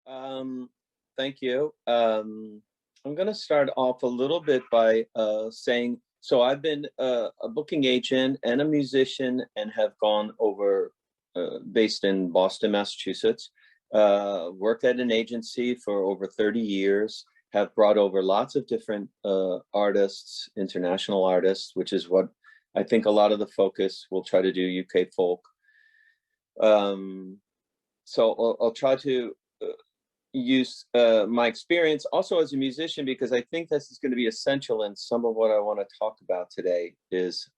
Um, Thank you. I'm going to start off a little bit by saying, so I've been a booking agent and a musician and have gone over, based in Boston, Massachusetts, worked at an agency for over 30 years, have brought over lots of different artists, international artists, which is what I think a lot of the focus will try to do, UK folk. Um, so I'll try to use my experience also as a musician, because I think this is going to be essential in some of what I want to talk about today is,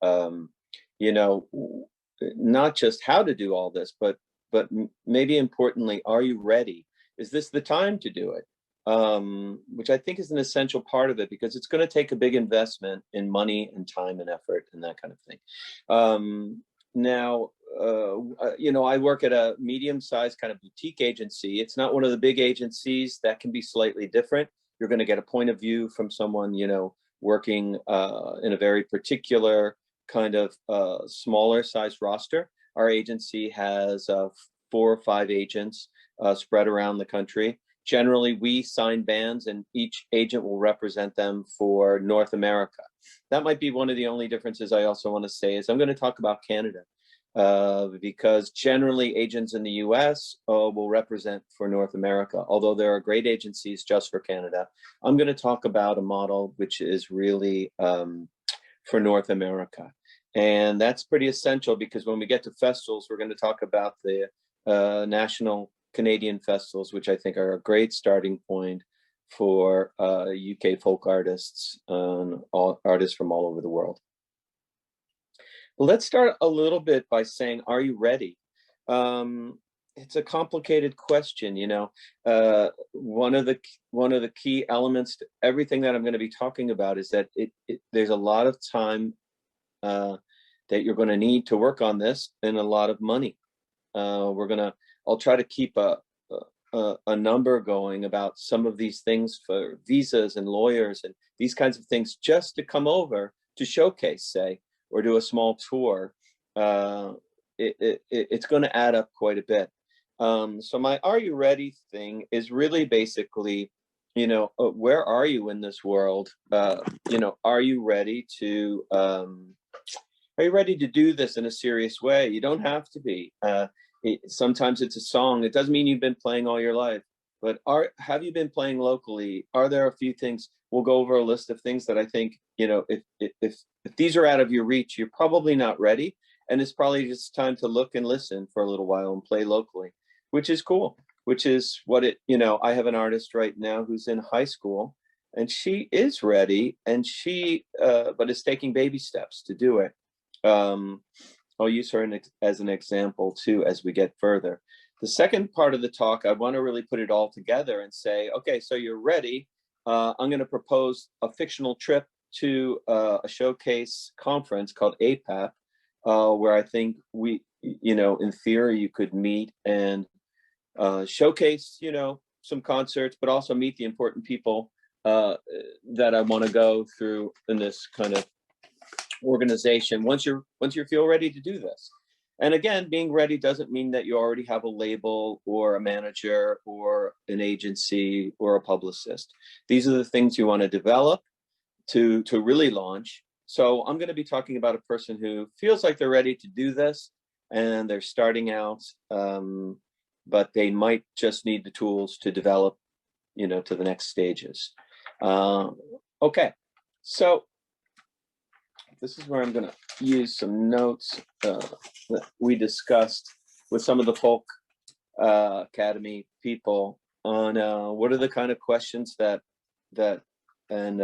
you know, not just how to do all this, but maybe importantly, are you ready? Is this the time to do it? Which I think is an essential part of it, because it's going to take a big investment in money and time and effort and that kind of thing. Now, I work at a medium-sized kind of boutique agency. It's not one of the big agencies. That can be slightly different. You're going to get a point of view from someone, working in a very particular kind of smaller size roster. Our agency has 4 or 5 agents spread around the country. Generally, we sign bands and each agent will represent them for North America. That might be one of the only differences I also want to say is I'm going to talk about Canada. Because generally agents in the US will represent for North America, although there are great agencies just for Canada. I'm going to talk about a model which is really for North America. And that's pretty essential, because when we get to festivals, we're going to talk about the national Canadian festivals, which I think are a great starting point for UK folk artists and artists from all over the world. Let's start a little bit by saying, are you ready? It's a complicated question, one of the key elements to everything that I'm going to be talking about is that there's a lot of time that you're going to need to work on this, and a lot of money. I'll try to keep a number going about some of these things for visas and lawyers and these kinds of things, just to come over to showcase, say, or do a small tour. It's going to add up quite a bit. So my "Are you ready" thing is really basically, where are you in this world? Are you ready to do this in a serious way? You don't have to be. Sometimes it's a song. It doesn't mean you've been playing all your life, but have you been playing locally? Are there a few things? We'll go over a list of things that I think, if these are out of your reach, you're probably not ready. And it's probably just time to look and listen for a little while and play locally, which is cool, which is what I have an artist right now who's in high school, and she is ready, and but is taking baby steps to do it. I'll use her as an example too, as we get further. The second part of the talk, I want to really put it all together and say, okay, so you're ready. I'm going to propose a fictional trip to a showcase conference called APAP, where I think we, in theory, you could meet and showcase, some concerts, but also meet the important people that I want to go through in this kind of organization once you feel ready to do this. And again, being ready doesn't mean that you already have a label or a manager or an agency or a publicist. These are the things you want to develop to really launch. So I'm going to be talking about a person who feels like they're ready to do this and they're starting out, but they might just need the tools to develop, to the next stages. Okay, so this is where I'm going to use some notes that we discussed with some of the Folk Academy people on what are the kind of questions that and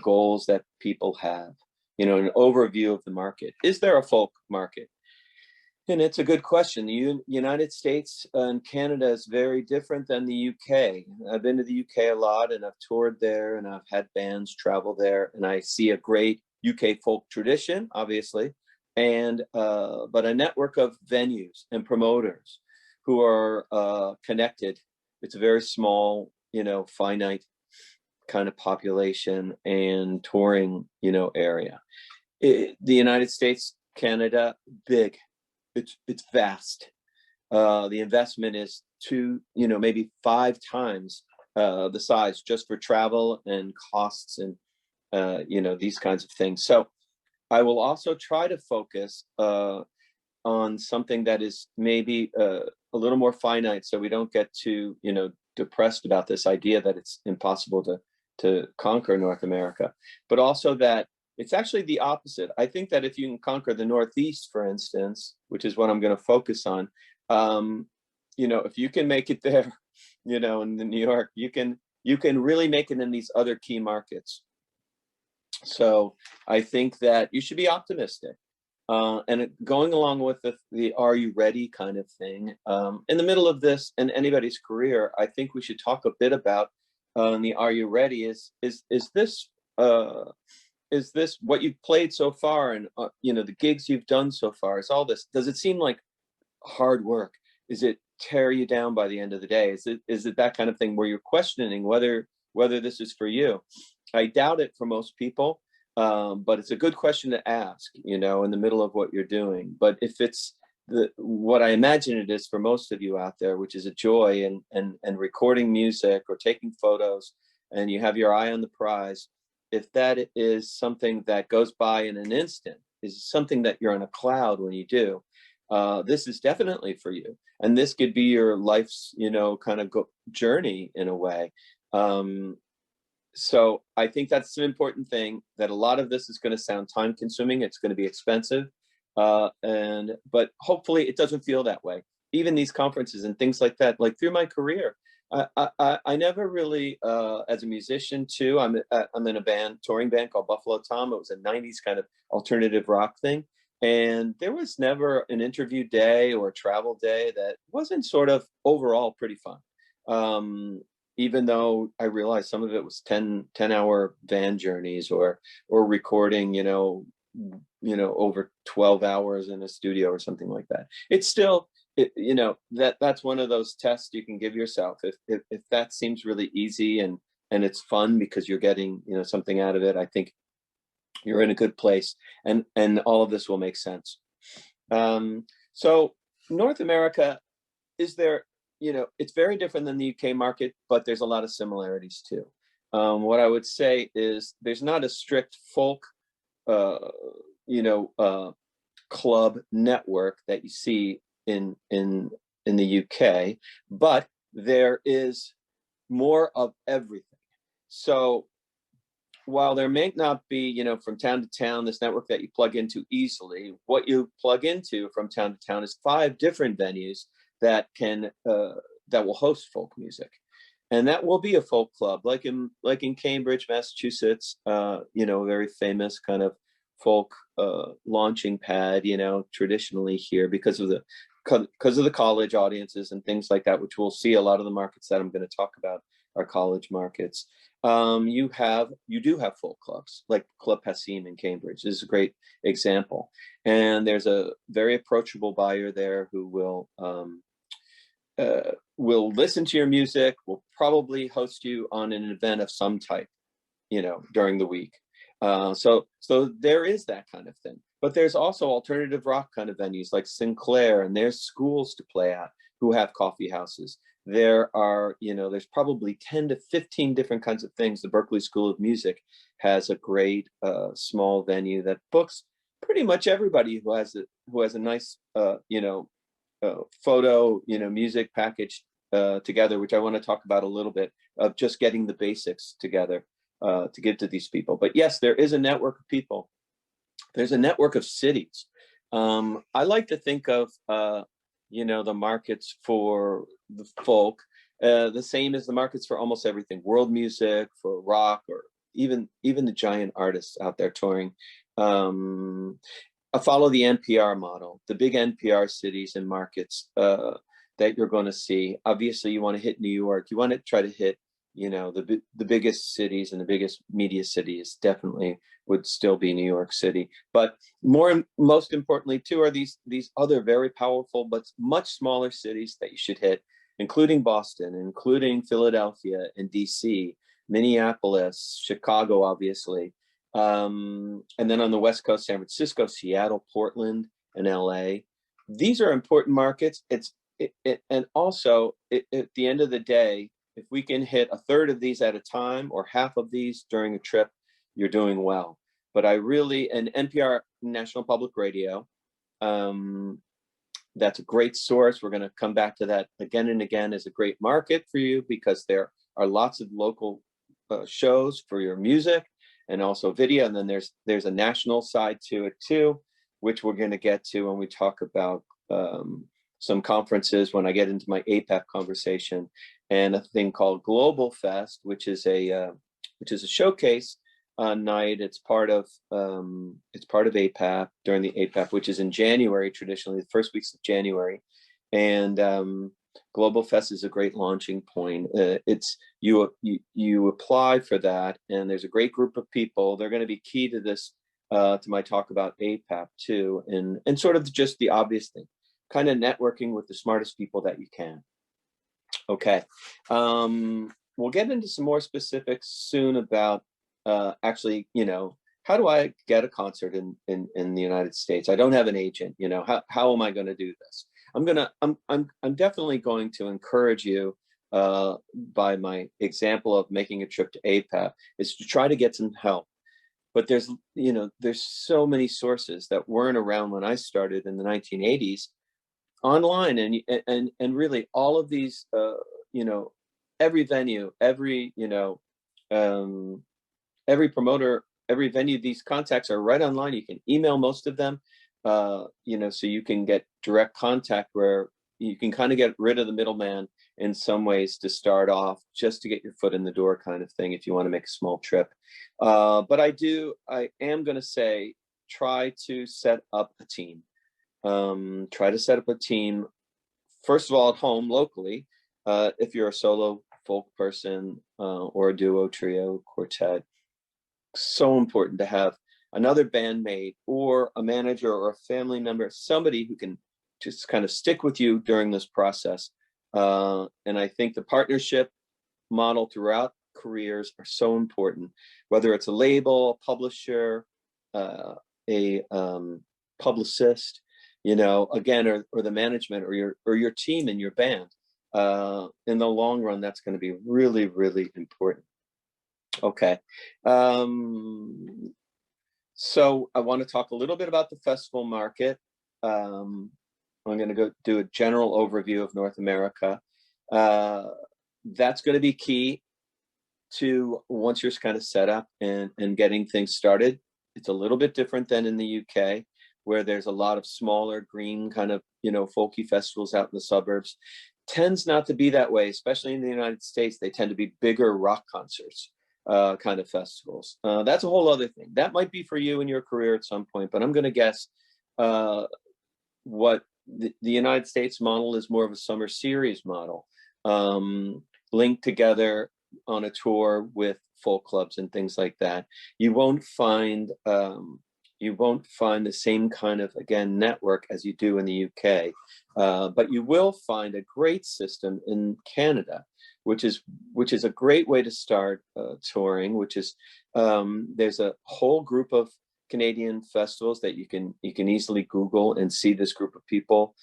goals that people have. An overview of the market. Is there a folk market? And it's a good question. The United States and Canada is very different than the UK. I've been to the UK a lot, and I've toured there, and I've had bands travel there, and I see a great UK folk tradition, obviously, and but a network of venues and promoters who are connected. It's a very small, finite kind of population and touring, area. The United States, Canada, big. It's vast. the investment is maybe 5 times the size just for travel and costs and these kinds of things. So I will also try to focus on something that is maybe a little more finite, so we don't get too depressed about this idea that it's impossible to conquer North America, but also that it's actually the opposite. I think that if you can conquer the Northeast, for instance, which is what I'm going to focus on, if you can make it there, in the New York, you can really make it in these other key markets. So I think that you should be optimistic. And going along with the "Are you ready" kind of thing, in the middle of this and anybody's career, I think we should talk a bit about the "Are you ready"? Is this what you've played so far, and the gigs you've done so far? Is all this? Does it seem like hard work? Is it tear you down by the end of the day? Is it that kind of thing where you're questioning whether this is for you? I doubt it for most people. But it's a good question to ask, in the middle of what you're doing. But if it's what I imagine it is for most of you out there, which is a joy and recording music or taking photos, and you have your eye on the prize, if that is something that goes by in an instant, is something that you're on a cloud when you do, this is definitely for you. And this could be your life's, kind of journey in a way. So I think that's an important thing, that a lot of this is going to sound time consuming. It's going to be expensive. But hopefully it doesn't feel that way. Even these conferences and things like that, like through my career, I never really, as a musician too, I'm in a touring band called Buffalo Tom. It was a 90s kind of alternative rock thing. And there was never an interview day or a travel day that wasn't sort of overall pretty fun. Even though I realized some of it was 10-hour van journeys or recording, over 12 hours in a studio or something like that. It's still, that's one of those tests you can give yourself. If that seems really easy and it's fun because you're getting, something out of it, I think you're in a good place, and all of this will make sense. So North America, is there, it's very different than the UK market, but there's a lot of similarities too. What I would say is there's not a strict folk, club network that you see in the UK, but there is more of everything. So while there may not be, from town to town, this network that you plug into easily, what you plug into from town to town is 5 different venues that will host folk music, and that will be a folk club, like in Cambridge, Massachusetts. A very famous kind of folk launching pad. Traditionally here because of the college audiences and things like that, which we'll see. A lot of the markets that I'm going to talk about are college markets. You do have folk clubs like Club Passim in Cambridge. This is a great example, and there's a very approachable buyer there who will listen to your music, will probably host you on an event of some type, during the week. So there is that kind of thing. But there's also alternative rock kind of venues like Sinclair, and there's schools to play at who have coffee houses. There are, there's probably 10 to 15 different kinds of things. The Berklee School of Music has a great small venue that books pretty much everybody who has a nice, photo, music package together, which I want to talk about a little bit, of just getting the basics together to give to these people. But yes, there is a network of people. There's a network of cities. I like to think of, the markets for the folk, the same as the markets for almost everything: world music, for rock, or even the giant artists out there touring. I follow the NPR model, the big NPR cities and markets that you're going to see. Obviously, you want to hit New York. You want to try to hit, the biggest cities, and the biggest media cities definitely would still be New York City. But most importantly, too, are these other very powerful but much smaller cities that you should hit, including Boston, including Philadelphia and DC, Minneapolis, Chicago, obviously. And then on the West Coast, San Francisco, Seattle, Portland, and LA. These are important markets. It's and also at the end of the day, if we can hit a third of these at a time or half of these during a trip, you're doing well. But I really, and NPR, National Public Radio, that's a great source. We're going to come back to that again and again as a great market for you, because there are lots of local shows for your music and also video. And then there's a national side to it too, which we're going to get to when we talk about some conferences, when I get into my APAP conversation, and a thing called Global Fest, which is a showcase night. It's part of APAP during the APAP, which is in January, traditionally the first weeks of January. And Global Fest is a great launching point. It's you apply for that, and there's a great group of people. They're going to be key to this, to my talk about APAP too, and sort of just the obvious thing, kind of networking with the smartest people that you can. Okay, we'll get into some more specifics soon about actually, how do I get a concert in the United States? I don't have an agent. How am I going to do this? I'm definitely going to encourage you by my example of making a trip to APAP is to try to get some help. But there's so many sources that weren't around when I started in the 1980s online, and really all of these, every venue, every promoter, every venue, these contacts are right online. You can email most of them, so you can get direct contact where you can kind of get rid of the middleman in some ways to start off, just to get your foot in the door kind of thing if you want to make a small trip. But I am going to say, try to set up a team. Try to set up a team, first of all, at home, locally, if you're a solo folk person or a duo, trio, quartet. So important to have another bandmate or a manager or a family member, somebody who can just kind of stick with you during this process. And I think the partnership model throughout careers are so important, whether it's a label, a publisher, a publicist, again, or the management or your team and your band. In the long run, that's going to be really, really important. Okay. So I want to talk a little bit about the festival market. I'm going to go do a general overview of North America. That's going to be key to once you're kind of set up and getting things started. It's a little bit different than in the UK, where there's a lot of smaller green kind of, folky festivals out in the suburbs. Tends not to be that way, especially in the United States. They tend to be bigger rock concerts kind of festivals. That's a whole other thing. That might be for you in your career at some point, but I'm going to guess what the United States model is more of a summer series model, linked together on a tour with folk clubs and things like that. You won't find the same kind of, again, network as you do in the UK, but you will find a great system in Canada, which is a great way to start touring. Which is there's a whole group of Canadian festivals that you can easily Google and see this group of people.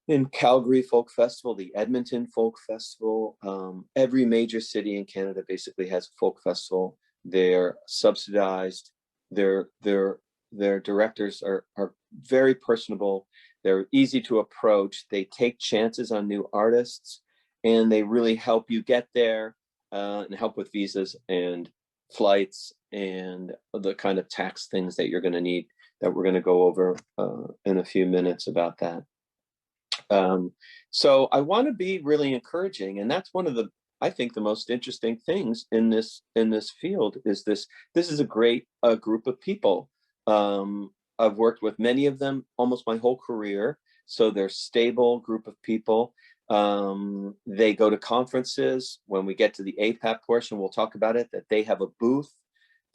In Calgary Folk Festival, the Edmonton Folk Festival, every major city in Canada basically has a folk festival. They're subsidized. Their directors are very personable. They're easy to approach. They take chances on new artists, and they really help you get there and help with visas and flights and the kind of tax things that you're going to need, that we're going to go over in a few minutes about that. So I want to be really encouraging, and that's one of the, I think, the most interesting things in this field is this is a great group of people. I've worked with many of them almost my whole career, so they're a stable group of people. They go to conferences. When we get to the APAP portion, we'll talk about it, that they have a booth.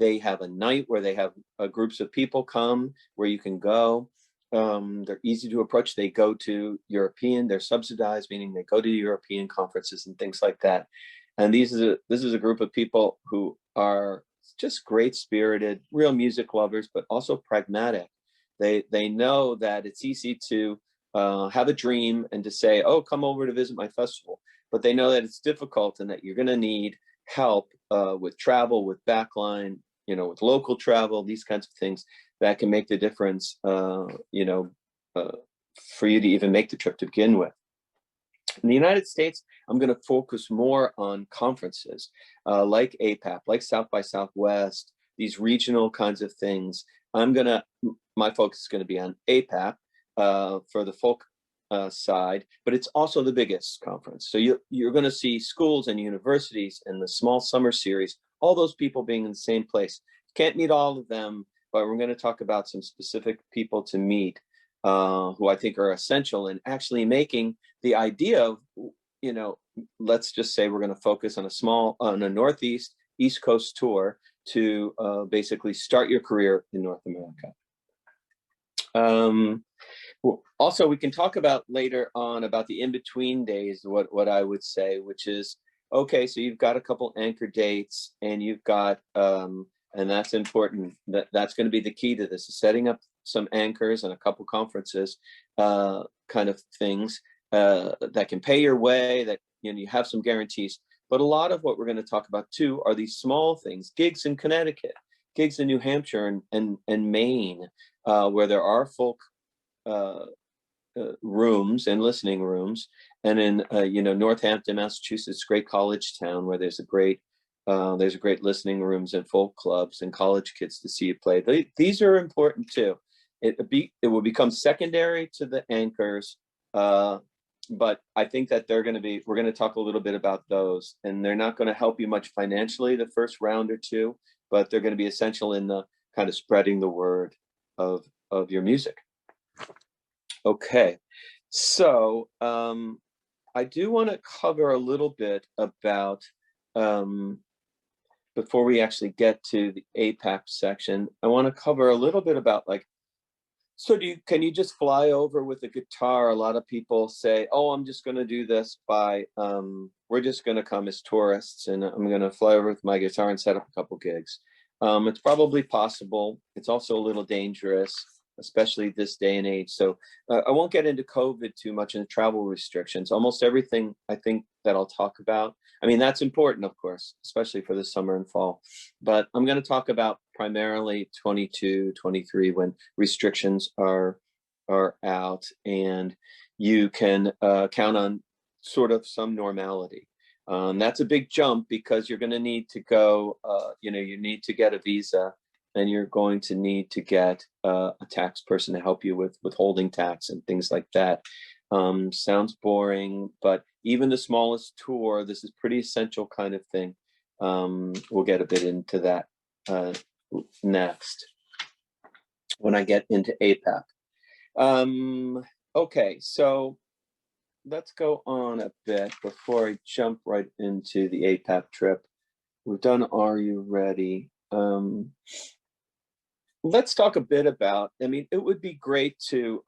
They have a night where they have groups of people come where you can go. They're easy to approach. They go to European, they're subsidized, meaning they go to European conferences and things like that. And this is a group of people who are just great spirited, real music lovers, but also pragmatic. They know that it's easy to have a dream and to say, oh, come over to visit my festival. But they know that it's difficult and that you're going to need help with travel, with backline, with local travel, these kinds of things that can make the difference, for you to even make the trip to begin with. In the United States, I'm going to focus more on conferences like APAP, like South by Southwest, these regional kinds of things. My focus is going to be on APAP for the folk side, but it's also the biggest conference. So you're going to see schools and universities and the small summer series, all those people being in the same place. Can't meet all of them, but we're going to talk about some specific people to meet who I think are essential in actually making the idea of, let's just say we're going to focus on a Northeast, East Coast tour to basically start your career in North America. Also, we can talk about later on about the in-between days, what I would say, which is, okay, so you've got a couple anchor dates and you've got, and that's important, that's going to be the key to this, is setting up some anchors and a couple conferences kind of things that can pay your way, that you have some guarantees. But a lot of what we're going to talk about too are these small things, gigs in Connecticut, gigs in New Hampshire and Maine, where there are folk rooms and listening rooms, and in Northampton, Massachusetts, great college town where there's a great listening rooms and folk clubs and college kids to see you play. These are important too. It will become secondary to the anchors, but I think that we're going to talk a little bit about those, and they're not going to help you much financially the first round or two, but they're going to be essential in the kind of spreading the word of your music. Okay, so I do want to cover a little bit about, before we actually get to the APAP section, I want to cover a little bit about can you just fly over with a guitar? A lot of people say, oh, I'm just going to do this we're just going to come as tourists and I'm going to fly over with my guitar and set up a couple gigs. It's probably possible. It's also a little dangerous, especially this day and age. So I won't get into COVID too much and travel restrictions. Almost everything I think that I'll talk about, I mean, that's important, of course, especially for the summer and fall. But I'm going to talk about primarily 22, 23, when restrictions are out and you can count on sort of some normality. That's a big jump because you're going to need to go, you need to get a visa, and you're going to need to get a tax person to help you with withholding tax and things like that. Sounds boring, but even the smallest tour, this is pretty essential kind of thing. We'll get a bit into that next when I get into APAP. Okay, so let's go on a bit before I jump right into the APAP trip. We've done Are You Ready? Let's talk a bit about, it would be great to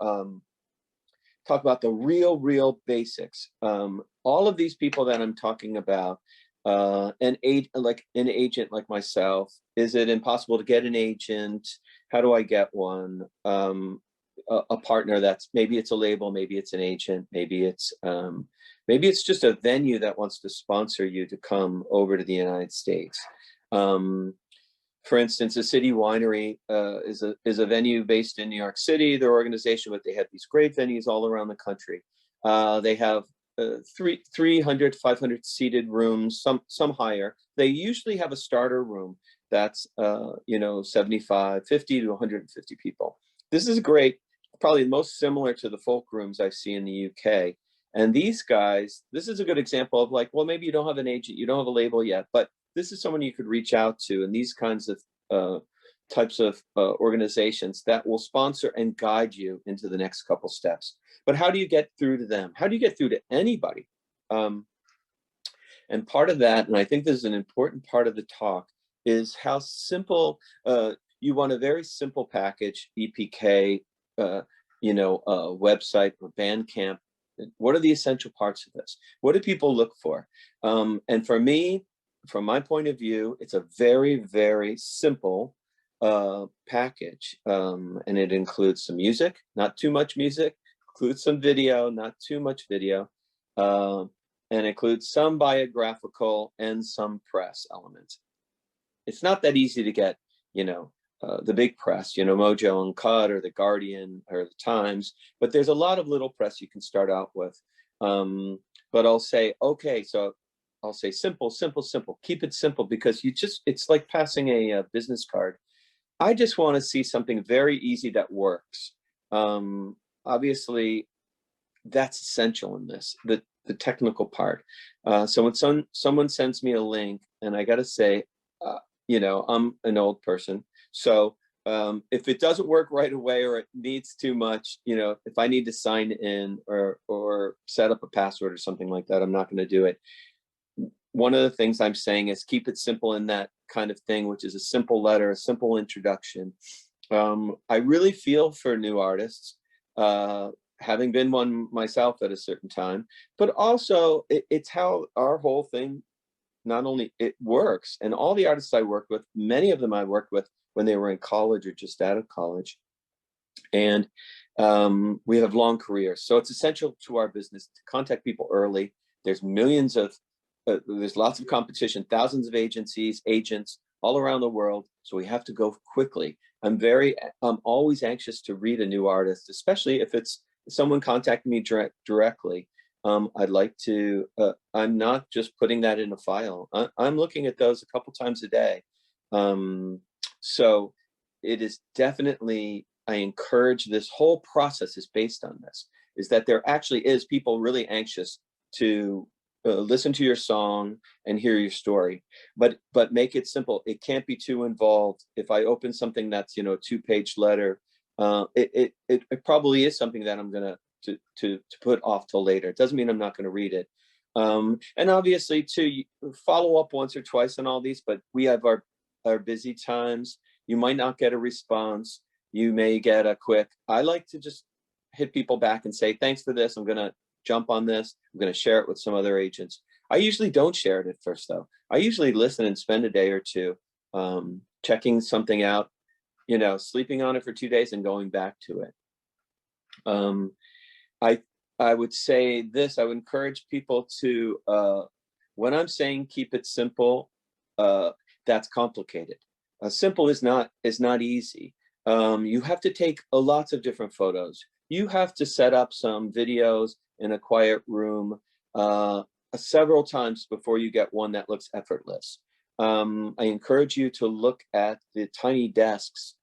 talk about the real basics. All of these people that I'm talking about, an agent like myself, is it impossible to get an agent? How do I get one? A partner that's, maybe it's a label, maybe it's an agent, maybe it's just a venue that wants to sponsor you to come over to the United States. For instance, a city winery is a venue based in New York City, their organization, but they have these great venues all around the country. They have 300, 500 seated rooms, some higher. They usually have a starter room that's 75, 50 to 150 people. This is great, probably most similar to the folk rooms I see in the UK. And these guys, this is a good example of maybe you don't have an agent, you don't have a label yet, but this is someone you could reach out to, and these kinds of types of organizations that will sponsor and guide you into the next couple steps. But how do you get through to them? How do you get through to anybody? And part of that, and I think this is an important part of the talk, is how simple, you want a very simple package, EPK, website or Bandcamp. What are the essential parts of this? What do people look for? And for me, from my point of view, it's a very, very simple package. And it includes some music, not too much music, include some video, not too much video, and include some biographical and some press elements. It's not that easy to get, you know, the big press, you know, Mojo and Cut or the Guardian or the Times, but there's a lot of little press you can start out with. But I'll say, okay, so I'll say simple, simple, simple. Keep it simple, because it's like passing a business card. I just want to see something very easy that works. Obviously, that's essential in this, the technical part. So when someone sends me a link, and I got to say, you know, I'm an old person. So if it doesn't work right away, or it needs too much, you know, if I need to sign in or set up a password or something like that, I'm not going to do it. One of the things I'm saying is keep it simple in that kind of thing, which is a simple letter, a simple introduction. I really feel for new artists, having been one myself at a certain time, but also it's how our whole thing, not only it works, and all the artists I work with, many of them I worked with when they were in college or just out of college. And we have long careers. So it's essential to our business to contact people early. There's millions of, there's lots of competition, thousands of agents all around the world. So we have to go quickly. I'm always anxious to read a new artist, especially if it's someone contacting me directly. I'd like to, I'm not just putting that in a file. I'm looking at those a couple times a day. So it is definitely, I encourage, this whole process is based on this, is that there actually is people really anxious to listen to your song and hear your story, but make it simple. It can't be too involved. If I open something that's, you know, a 2-page letter, it probably is something that I'm gonna to put off till later. It doesn't mean I'm not going to read it. And obviously too, follow up once or twice on all these, but we have our busy times. You might not get a response. You may get a quick, I like to just hit people back and say, thanks for this. I'm going to jump on this. I'm going to share it with some other agents. I usually don't share it at first though. I usually listen and spend a day or two checking something out, you know, sleeping on it for 2 days and going back to it. I would say this, I would encourage people to, when I'm saying keep it simple, that's complicated. Simple is not easy. You have to take lots of different photos. You have to set up some videos in a quiet room several times before you get one that looks effortless. I encourage you to look at the tiny desks,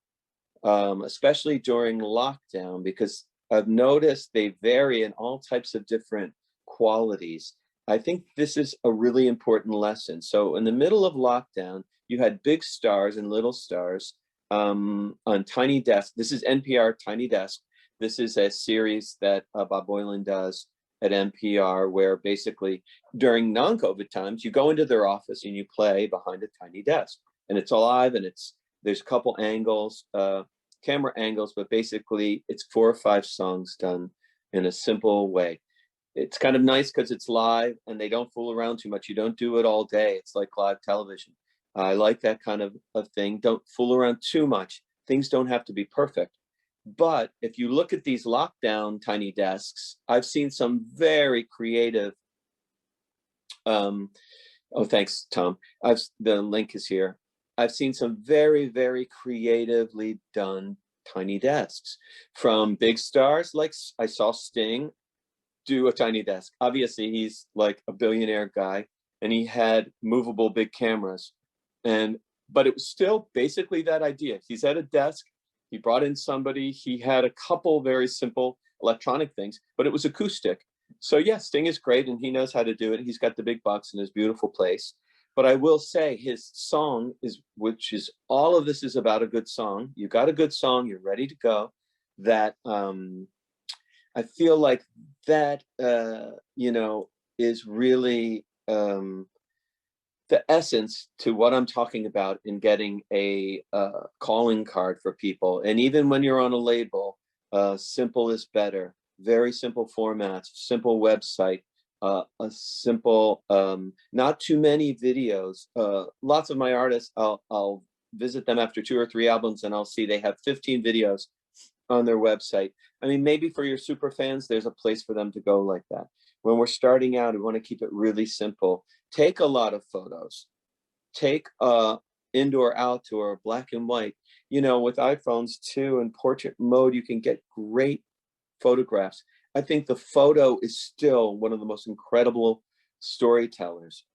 especially during lockdown, because I've noticed they vary in all types of different qualities. I think this is a really important lesson. So in the middle of lockdown, you had big stars and little stars on tiny desks. This is NPR Tiny Desk. This is a series that Bob Boylan does at NPR, where basically during non-COVID times, you go into their office and you play behind a tiny desk, and it's alive, and there's a couple angles, camera angles, but basically it's 4 or 5 songs done in a simple way. It's kind of nice because it's live and they don't fool around too much. You don't do it all day. It's like live television. I like that kind of thing. Don't fool around too much. Things don't have to be perfect. But if you look at these lockdown tiny desks, I've seen some very creative, oh, thanks, Tom. The link is here. I've seen some very, very creatively done tiny desks from big stars. Like I saw Sting do a tiny desk. Obviously, he's like a billionaire guy, and he had movable big cameras. But it was still basically that idea. He's at a desk. He brought in somebody. He had a couple very simple electronic things, but it was acoustic. So yeah, Sting is great, and he knows how to do it. He's got the big bucks in his beautiful place. But I will say his song which is all of this is about a good song. You got a good song, you're ready to go. That I feel like that you know, is really the essence to what I'm talking about in getting a calling card for people. And even when you're on a label, simple is better. Very simple formats, simple website. A simple, not too many videos. Lots of my artists, I'll visit them after 2 or 3 albums, and I'll see they have 15 videos on their website. I mean, maybe for your super fans, there's a place for them to go like that. When we're starting out, we want to keep it really simple. Take a lot of photos. Take indoor, outdoor, black and white. You know, with iPhones too, in portrait mode, you can get great photographs. I think the photo is still one of the most incredible storytellers.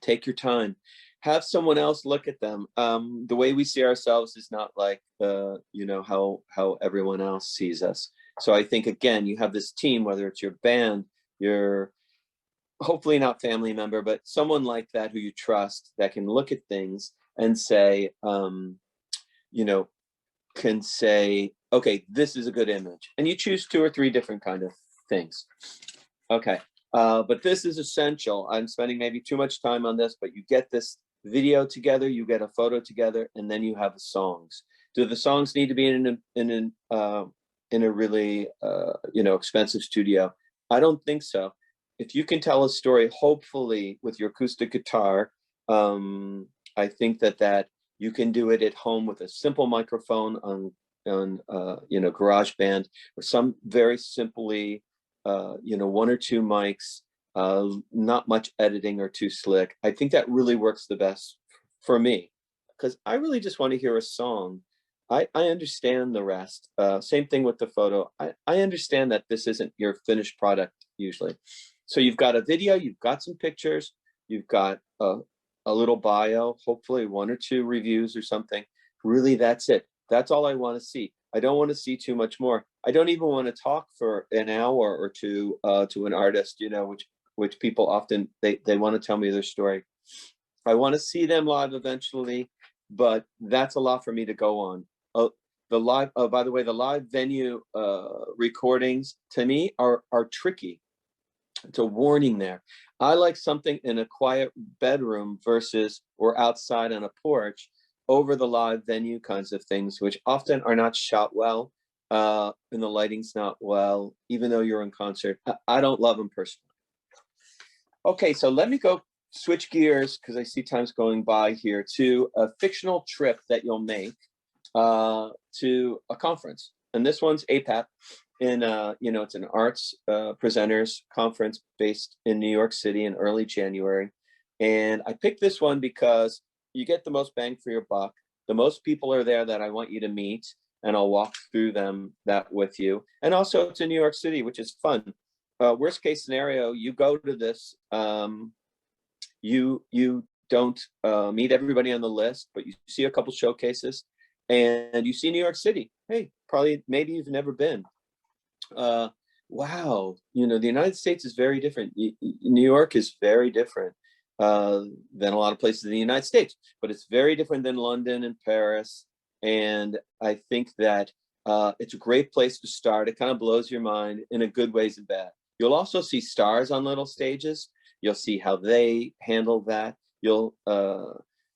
Take your time. Have someone else look at them. The way we see ourselves is not like you know, how everyone else sees us. So I think, again, you have this team, whether it's your band, your hopefully not family member, but someone like that who you trust, that can look at things and say, you know, can say, okay, this is a good image. And you choose 2 or 3 different kind of things. Okay, but this is essential. I'm spending maybe too much time on this, but you get this video together, you get a photo together, and then you have the songs. Do the songs need to be in a really you know, expensive studio? I don't think so. If you can tell a story, hopefully with your acoustic guitar, I think that you can do it at home with a simple microphone on you know, GarageBand, or some very simply you know, 1 or 2 mics, not much editing or too slick. I think that really works the best for me, because I really just want to hear a song. I understand the rest. Same thing with the photo. I understand that this isn't your finished product usually. So you've got a video, you've got some pictures, you've got a little bio, hopefully 1 or 2 reviews or something. Really, that's it. That's all I want to see. I don't want to see too much more. I don't even want to talk for an hour or 2 to an artist, you know, which people often, they want to tell me their story. I want to see them live eventually, but that's a lot for me to go on. The live, by the way, the live venue recordings to me are tricky. It's a warning there. I like something in a quiet bedroom versus or outside on a porch over the live venue kinds of things, which often are not shot well, and the lighting's not well, even though you're in concert. I don't love them personally. Okay, so let me go switch gears, because I see time's going by here, to a fictional trip that you'll make to a conference. And this one's APAP. In you know, it's an arts presenters conference based in New York City in early January. And I picked this one because you get the most bang for your buck. The most people are there that I want you to meet, and I'll walk through that with you. And also it's in New York City, which is fun. Worst case scenario, you go to this, you don't meet everybody on the list, but you see a couple showcases and you see New York City. Hey, probably, maybe you've never been. Wow, you know, the United States is very different. New York is very different than a lot of places in the United States, but it's very different than London and Paris. And I think that it's a great place to start. It kind of blows your mind in a good ways and bad. You'll also see stars on little stages. You'll see how they handle that. You'll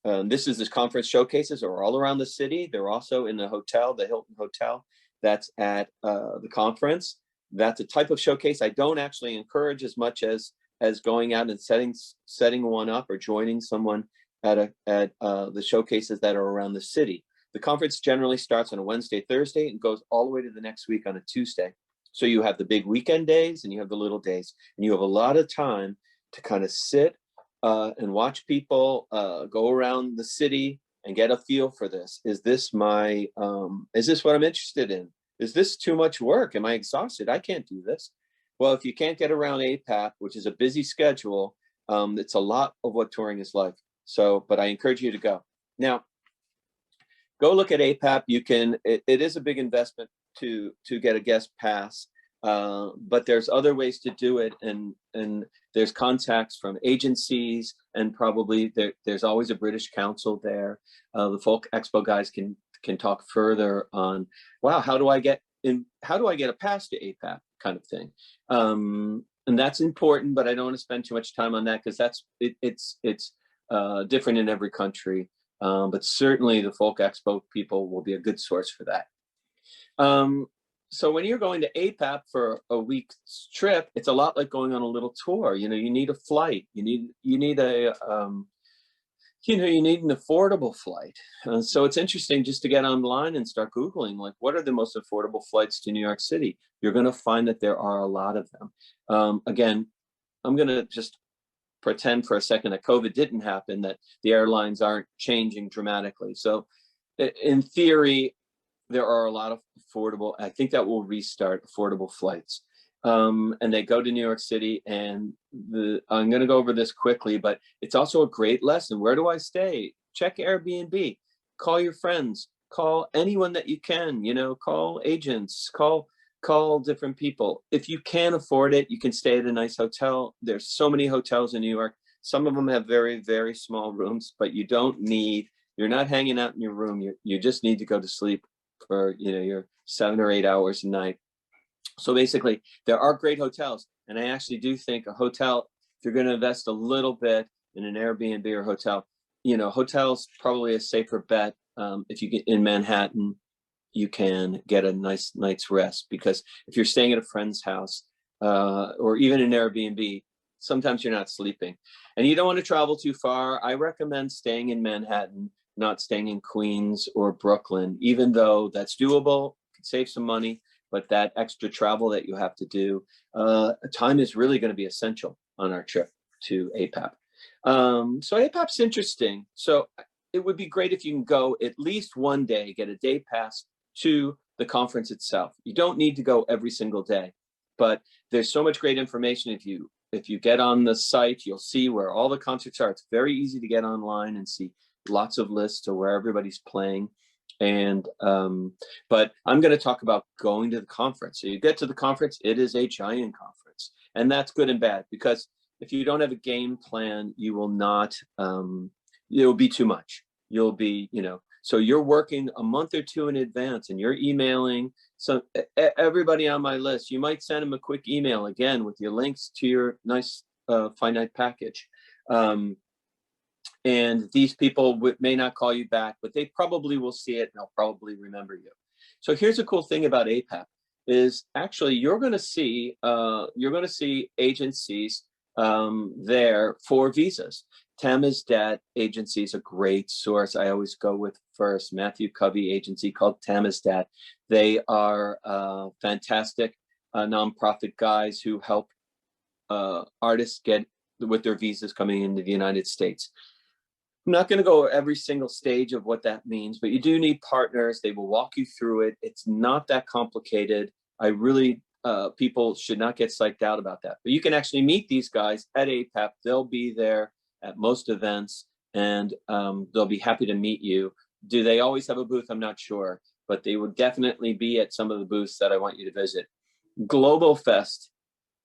this conference showcases are all around the city. They're also in the hotel, the Hilton Hotel, that's at the conference. That's a type of showcase I don't actually encourage as much as going out and setting one up or joining someone at the showcases that are around the city. The conference generally starts on a Wednesday, Thursday, and goes all the way to the next week on a Tuesday. So you have the big weekend days and you have the little days, and you have a lot of time to kind of sit and watch people go around the city and get a feel for this. Is this is this what I'm interested in? Is this too much work? Am I exhausted? I can't do this. Well, if you can't get around APAP, which is a busy schedule, it's a lot of what touring is like. So, but I encourage you to go. Now, go look at APAP. You can, it is a big investment to get a guest pass, but there's other ways to do it, and there's contacts from agencies, and probably there's always a British council there. The Folk Expo guys can talk further on, wow, how do I get a pass to APAP kind of thing. And that's important, but I don't want to spend too much time on that, because it's different in every country. But certainly the Folk Expo people will be a good source for that. So when you're going to APAP for a week's trip, it's a lot like going on a little tour. You know, you need a flight, you need You need an affordable flight. So it's interesting just to get online and start Googling, like, what are the most affordable flights to New York City? You're going to find that there are a lot of them. Again, I'm going to just pretend for a second that COVID didn't happen, that the airlines aren't changing dramatically. So in theory, there are a lot of affordable, I think that will restart affordable flights. And they go to New York City, and I'm going to go over this quickly, but it's also a great lesson. Where do I stay? Check Airbnb, call your friends, call anyone that you can, call agents, call different people. If you can afford it, you can stay at a nice hotel. There's so many hotels in New York. Some of them have very, very small rooms, but you're not hanging out in your room. You just need to go to sleep for, your 7 or 8 hours a night. So basically, there are great hotels. And I actually do think a hotel, if you're going to invest a little bit in an Airbnb or hotel, hotels probably a safer bet. If you get in Manhattan, you can get a nice night's rest, because if you're staying at a friend's house or even an Airbnb, sometimes you're not sleeping and you don't want to travel too far. I recommend staying in Manhattan, not staying in Queens or Brooklyn, even though that's doable, can save some money, but that extra travel that you have to do, time is really going to be essential on our trip to APAP. So APAP's interesting. So it would be great if you can go at least one day, get a day pass to the conference itself. You don't need to go every single day, but there's so much great information. If you get on the site, you'll see where all the concerts are. It's very easy to get online and see lots of lists of where everybody's playing. And but I'm going to talk about going to the conference. So you get to the conference, it is a giant conference, and that's good and bad, because if you don't have a game plan, you will not. It'll be too much. You'll be, so you're working a month or two in advance, and you're emailing. So everybody on my list, you might send them a quick email again with your links to your nice finite package. And these people may not call you back, but they probably will see it and they'll probably remember you. So here's a cool thing about APAP is actually you're going to see agencies there for visas. Tamizdat agency is a great source. I always go with first. Matthew Covey agency called Tamizdat. They are fantastic nonprofit guys who help artists get with their visas coming into the United States. I'm not going to go every single stage of what that means, but you do need partners. They will walk you through it. It's not that complicated. I really, people should not get psyched out about that. But you can actually meet these guys at APAP. They'll be there at most events, and they'll be happy to meet you. Do they always have a booth? I'm not sure, but they would definitely be at some of the booths that I want you to visit. Global Fest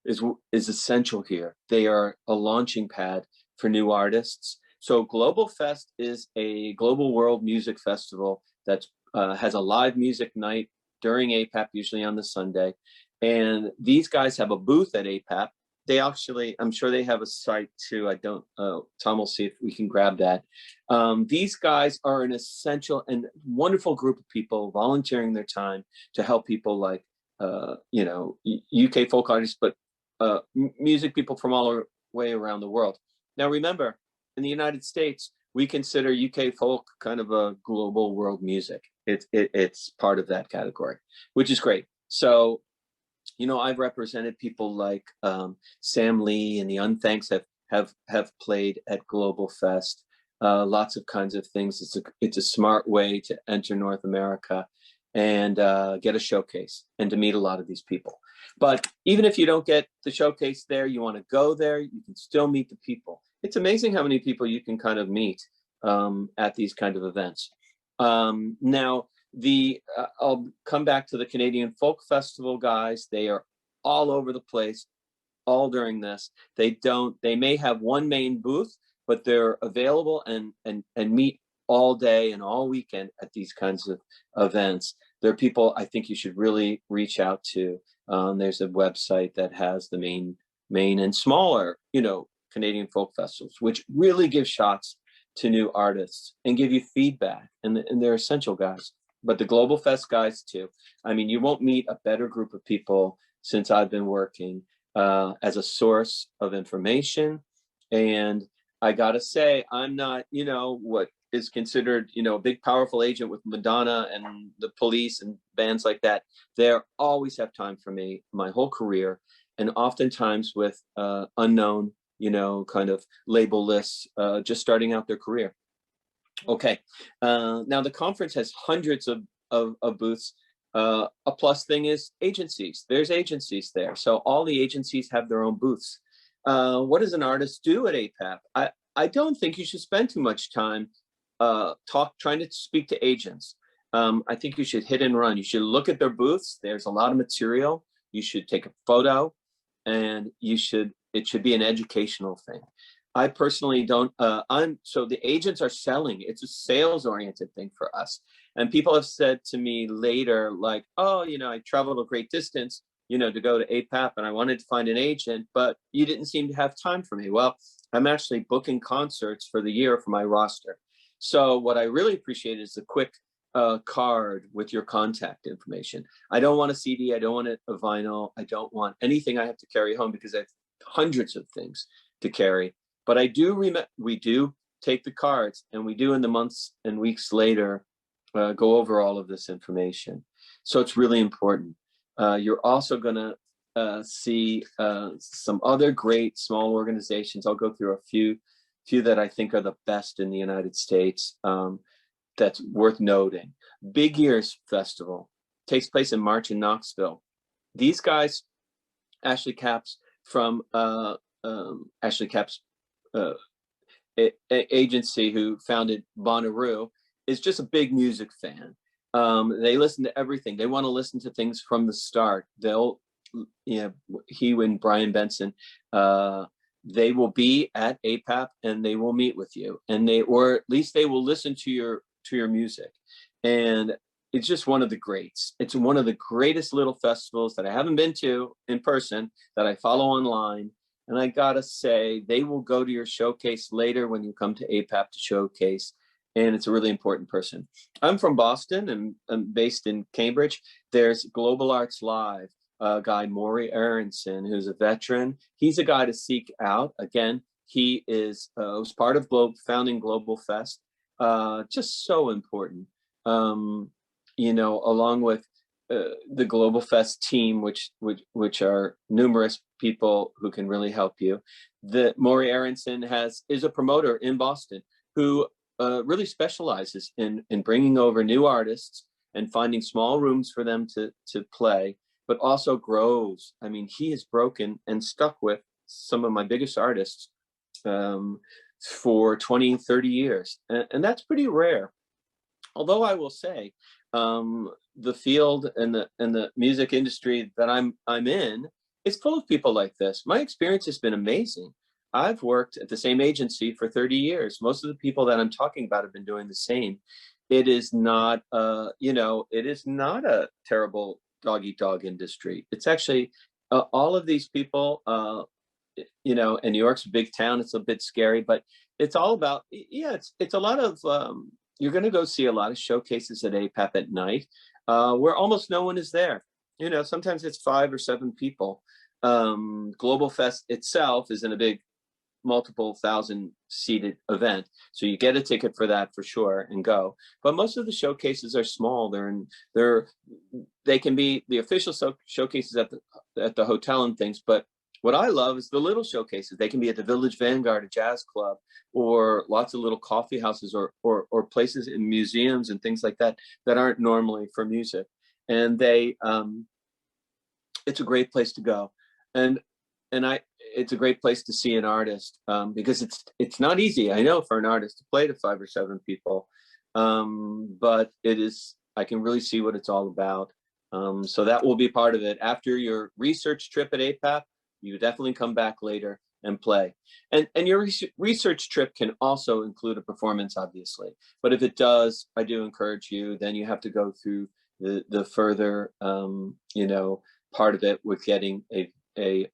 is essential here. They are a launching pad for new artists. So Global Fest is a global world music festival that has a live music night during APAP, usually on the Sunday. And these guys have a booth at APAP. They actually, I'm sure they have a site too. Tom will see if we can grab that. These guys are an essential and wonderful group of people volunteering their time to help people like, UK folk artists, but music people from all the way around the world. Now, remember, in the United States, we consider UK folk kind of a global world music. It's part of that category, which is great. So, I've represented people like Sam Lee and the Unthanks have played at Global Fest. Lots of kinds of things. It's a smart way to enter North America and get a showcase and to meet a lot of these people. But even if you don't get the showcase there, you want to go there, you can still meet the people. It's amazing how many people you can kind of meet at these kind of events. Now, I'll come back to the Canadian Folk Festival guys. They are all over the place, all during this. They may have one main booth, but they're available and meet all day and all weekend at these kinds of events. There are people I think you should really reach out to. There's a website that has the main and smaller, Canadian folk festivals, which really give shots to new artists and give you feedback, and they're essential guys. But the Global Fest guys too. I mean, you won't meet a better group of people since I've been working as a source of information and I gotta say, I'm not, what is considered, a big powerful agent with Madonna and the Police and bands like that. They always have time for me my whole career, and oftentimes with unknown, kind of label lists, just starting out their career. Okay, now the conference has hundreds of booths. A plus thing is agencies. There's agencies there, so all the agencies have their own booths. What does an artist do at APAP? I don't think you should spend too much time trying to speak to agents. I think you should hit and run. You should look at their booths. There's a lot of material. You should take a photo, and it should be an educational thing. I personally don't, so the agents are selling. It's a sales oriented thing for us. And people have said to me later, like, oh, I traveled a great distance, to go to APAP, and I wanted to find an agent, but you didn't seem to have time for me. Well, I'm actually booking concerts for the year for my roster. So what I really appreciate is a quick card with your contact information. I don't want a CD. I don't want a vinyl. I don't want anything I have to carry home, because I have hundreds of things to carry. But we do take the cards, and we do in the months and weeks later go over all of this information. So it's really important. You're also going to see some other great small organizations. I'll go through a few that I think are the best in the United States. That's worth noting. Big Ears Festival takes place in March in Knoxville. These guys, Ashley Capps from Ashley Capps agency, who founded Bonnaroo, is just a big music fan. They listen to everything. They want to listen to things from the start. They'll, he and Brian Benson, they will be at APAP, and they will meet with you, and or at least they will listen to your music. And it's just one of the greats. It's one of the greatest little festivals that I haven't been to in person, that I follow online. And I gotta say, they will go to your showcase later when you come to APAP to showcase. And it's a really important person. I'm from Boston, and I'm based in Cambridge. There's Global Arts Live, a guy, Maury Aronson, who's a veteran. He's a guy to seek out. Again, he was part of founding Global Fest. Just so important. Along with the Global Fest team, which are numerous people who can really help you. The Maury Aronson is a promoter in Boston who really specializes in bringing over new artists and finding small rooms for them to play, but also grows. I mean, he has broken and stuck with some of my biggest artists for 20, 30 years. And that's pretty rare. Although I will say, the field and the music industry that I'm in is full of people like this. My experience has been amazing. I've worked at the same agency for 30 years. Most of the people that I'm talking about have been doing the same. It is not, it is not a terrible dog-eat-dog industry. It's actually all of these people, and New York's a big town. It's a bit scary, but it's all about, it's a lot of, you're going to go see a lot of showcases at APAP at night, where almost no one is there. Sometimes it's 5 or 7 people. Global Fest itself is in a big multiple thousand seated event, so you get a ticket for that for sure and go. But most of the showcases are small. They can be the official showcases at the hotel and things, but what I love is the little showcases. They can be at the Village Vanguard, a jazz club, or lots of little coffee houses, or places in museums and things like that aren't normally for music. And it's a great place to go. And it's a great place to see an artist, because it's not easy, I know, for an artist to play to 5 or 7 people, but it is. I can really see what it's all about. So that will be part of it. After your research trip at APAP, you definitely come back later and play. And your research trip can also include a performance, obviously. But if it does, I do encourage you. Then you have to go through the further, part of it with getting a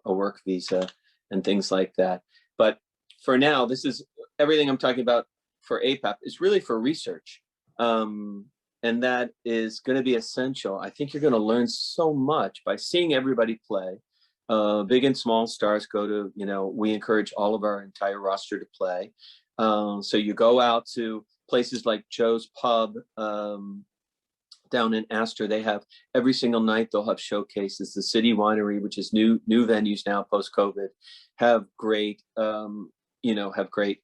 work visa and things like that. But for now, this is everything I'm talking about for APAP is really for research. And that is going to be essential. I think you're going to learn so much by seeing everybody play, Big and small stars go to, you know, we encourage all of our entire roster to play. So you go out to places like Joe's Pub down in Astor. They have every single night, they'll have showcases. The City Winery, which is new venues now post-COVID, have great, have great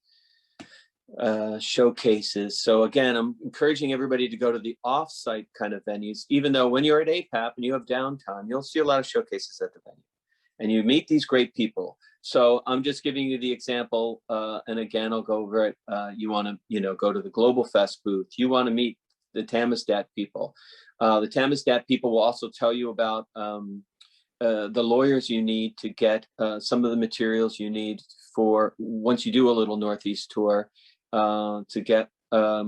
showcases. So again, I'm encouraging everybody to go to the off-site kind of venues, even though when you're at APAP and you have downtime, you'll see a lot of showcases at the venue and you meet these great people. So I'm just giving you the example, and again, I'll go over it. You want to, go to the Global Fest booth. You want to meet the Thermostat people. The Thermostat people will also tell you about the lawyers you need to get some of the materials you need for once you do a little Northeast tour, to get a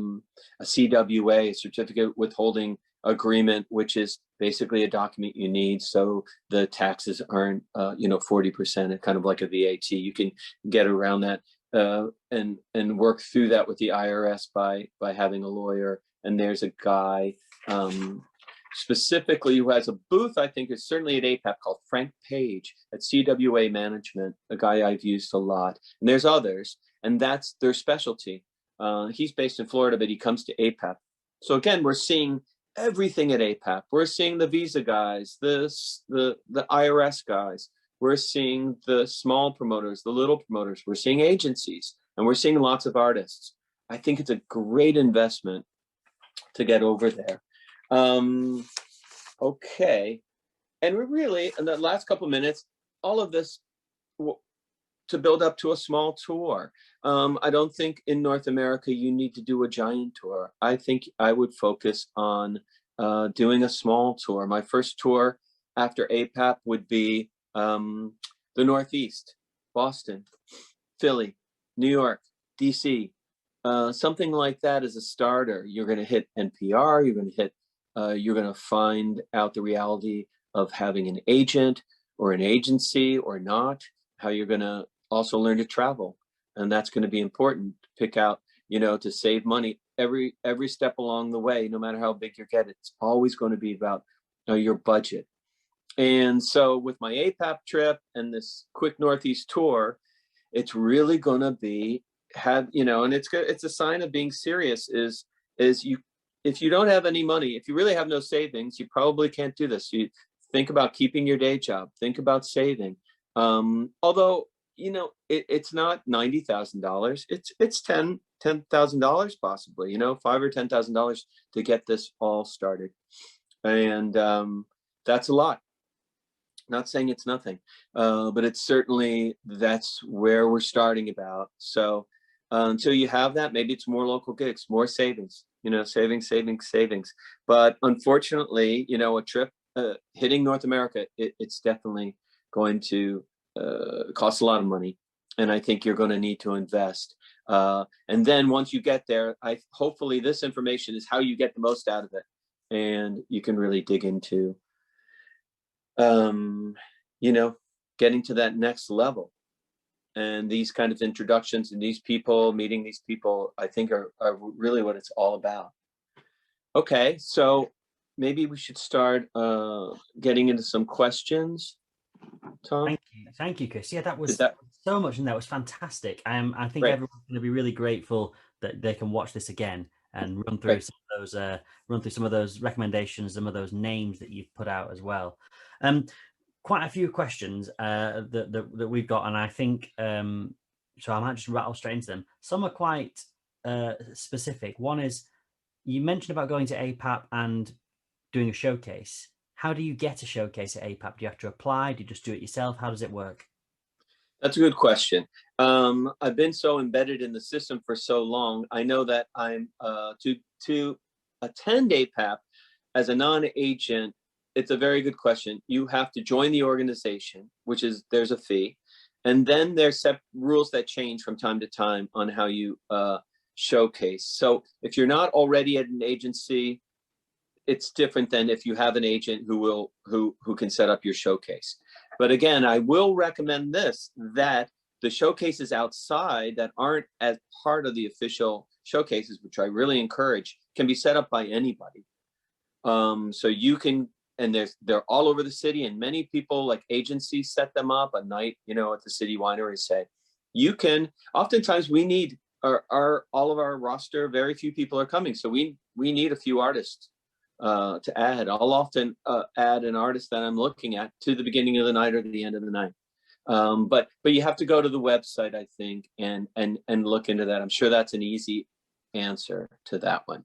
CWA, a certificate withholding agreement, which is basically a document you need so the taxes aren't 40%, kind of like a VAT. You can get around that and work through that with the IRS by having a lawyer. And there's a guy specifically who has a booth, I think is certainly at APAP, called Frank Page at CWA Management, a guy I've used a lot. And there's others, and that's their specialty. He's based in Florida, but he comes to APAP. So again, we're seeing everything at APAP. We're seeing the visa guys, the IRS guys. We're seeing the small promoters, the little promoters. We're seeing agencies, and we're seeing lots of artists. I think it's a great investment to get over there. Okay. And we're really, in the last couple of minutes, all of this to build up to a small tour. I don't think in North America you need to do a giant tour. I think I would focus on doing a small tour. My first tour after APAP would be the Northeast, Boston, Philly, New York, DC, something like that as a starter. You're going to hit NPR, you're going to find out the reality of having an agent or an agency or not, how you're going to also learn to travel. And that's going to be important. Pick out, to save money every step along the way, no matter how big you get, it's always going to be about your budget. And so with my APAP trip and this quick Northeast tour, it's really going to be and it's a sign of being serious is if you don't have any money, if you really have no savings, you probably can't do this. You think about keeping your day job, think about saving. Although, it's not $90,000, it's $10,000 possibly, $5,000 or $10,000 to get this all started. And that's a lot. Not saying it's nothing, but it's certainly, that's where we're starting about. So until you have that, maybe it's more local gigs, more savings, savings. But unfortunately, a trip hitting North America, it's definitely going to cost a lot of money. And I think you're going to need to invest. And then once you get there, hopefully this information is how you get the most out of it. And you can really dig into, getting to that next level. And these kind of introductions and meeting these people, I think are really what it's all about. Okay, so maybe we should start getting into some questions. Tom? Thank you, Chris. Yeah, that was so much, and that was fantastic. I think everyone's going to be really grateful that they can watch this again and run through some of those recommendations, some of those names that you've put out as well. Quite a few questions that we've got, and I think so I might just rattle straight into them. Some are quite specific. One is, you mentioned about going to APAP and doing a showcase. How do you get a showcase at APAP? Do you have to apply? Do you just do it yourself? How does it work? That's a good question. I've been so embedded in the system for so long. I know that I'm to attend APAP as a non-agent. It's a very good question. You have to join the organization, there's a fee. And then there's set rules that change from time to time on how you showcase. So if you're not already at an agency, it's different than if you have an agent who can set up your showcase. But again, I will recommend that the showcases outside that aren't as part of the official showcases, which I really encourage, can be set up by anybody. So you can, they're all over the city, and many people, like agencies, set them up a night, you know, at the city winery. Say, you can. Oftentimes, we need our all of our roster. Very few people are coming, so we need a few artists to add. I'll often add an artist that I'm looking at to the beginning of the night or the end of the night. But you have to go to the website, I think, and look into that. I'm sure that's an easy answer to that one.